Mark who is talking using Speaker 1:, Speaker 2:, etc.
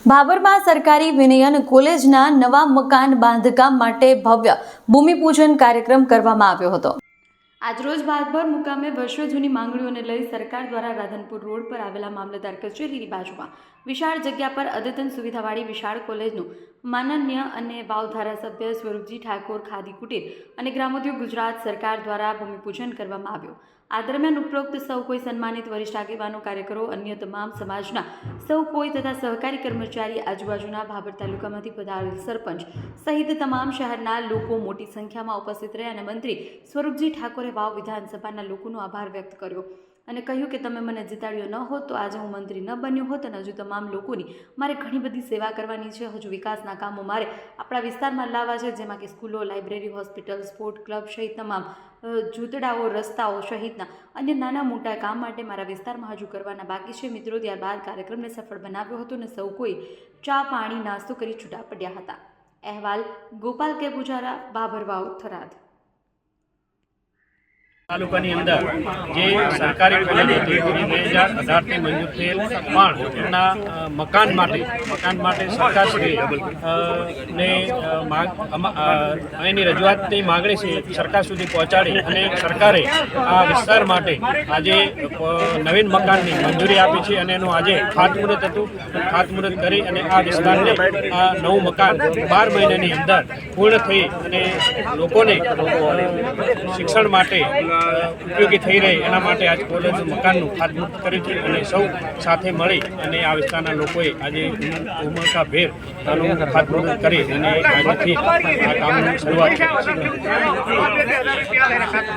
Speaker 1: ભાભરમાં સરકારી વિનયન કોલેજના નવા મકાન બાંધકામ માટે ભવ્ય ભૂમિપૂજન કાર્યક્રમ કરવામાં આવ્યો હતો। આજરોજ ભાભર મુકામે વર્ષો જૂની માંગણીઓને લઈ સરકાર દ્વારા રાધનપુર રોડ પર આવેલા મામલતદાર કચેરીની બાજુમાં વિશાળ જગ્યા પર અદ્યતન સુવિધાવાળી વિશાળ કોલેજનું માનનીય અને વાવ ધારાસભ્ય સ્વરૂપજી ઠાકોર ખાદી કુટીર અને ગ્રામોદ્યોગ ગુજરાત સરકાર દ્વારા ભૂમિપૂજન કરવામાં આવ્યું। આ દરમિયાન ઉપરોક્ત સૌ કોઈ સન્માનિત વરિષ્ઠ આગેવાનો, કાર્યકરો, અન્ય તમામ સમાજના સૌ કોઈ તથા સહકારી કર્મચારી, આજુબાજુના ભાભર તાલુકામાંથી પધારેલ સરપંચ સહિત તમામ શહેરના લોકો મોટી સંખ્યામાં ઉપસ્થિત રહ્યા અને મંત્રી સ્વરૂપજી ઠાકોરે વાવ વિધાનસભાના લોકોનો આભાર વ્યક્ત કર્યો અને કહ્યું કે તમે મને જીતાડ્યો ન હોત તો આજે હું મંત્રી ન બન્યો હોત અને હજુ તમામ લોકોની મારે ઘણી બધી સેવા કરવાની છે। હજુ વિકાસના કામો મારે આપણા વિસ્તારમાં લાવવા છે, જેમાં કે સ્કૂલો, લાઇબ્રેરી, હોસ્પિટલ, સ્પોર્ટ ક્લબ સહિત તમામ ઝૂંપડાઓ, રસ્તાઓ સહિતના અન્ય નાના મોટા કામ માટે મારા વિસ્તારમાં હજુ કરવાના બાકી છે। મિત્રો, ત્યારબાદ કાર્યક્રમને સફળ બનાવ્યો હતો અને સૌ કોઈ ચા, પાણી, નાસ્તો કરી છૂટા પડ્યા હતા। અહેવાલ ગોપાલ કે પૂજારા, ભાભર વાવ, થરાદ।
Speaker 2: તાલુકાની અંદર જે સરકારી કોલેજ હતી 2018થી મંજૂર થયેલ, પણ એમના મકાન માટે સરકારશ્રી ને એની રજૂઆતની માગણી છે સરકાર સુધી પહોંચાડી અને સરકારે આ વિસ્તાર માટે આજે નવીન મકાનની મંજૂરી આપી છે અને એનું આજે ખાતમુહૂર્ત હતું। ખાતમુહૂર્ત કરી અને આ વિસ્તારને આ નવું મકાન 12 મહિનાની અંદર પૂર્ણ થઈ અને લોકોને શિક્ષણ માટે ઉપયોગી થઈ રહે એના માટે આજ કોલેજ મકાનનું ખાતમુહૂર્ત કર્યું છે અને સૌ સાથે મળી અને આ વિસ્તારના લોકોએ આજે ઉમળકાભેર આનું ખાતમુહૂર્ત કરી અને આજથી આ કામની શરૂઆત છે।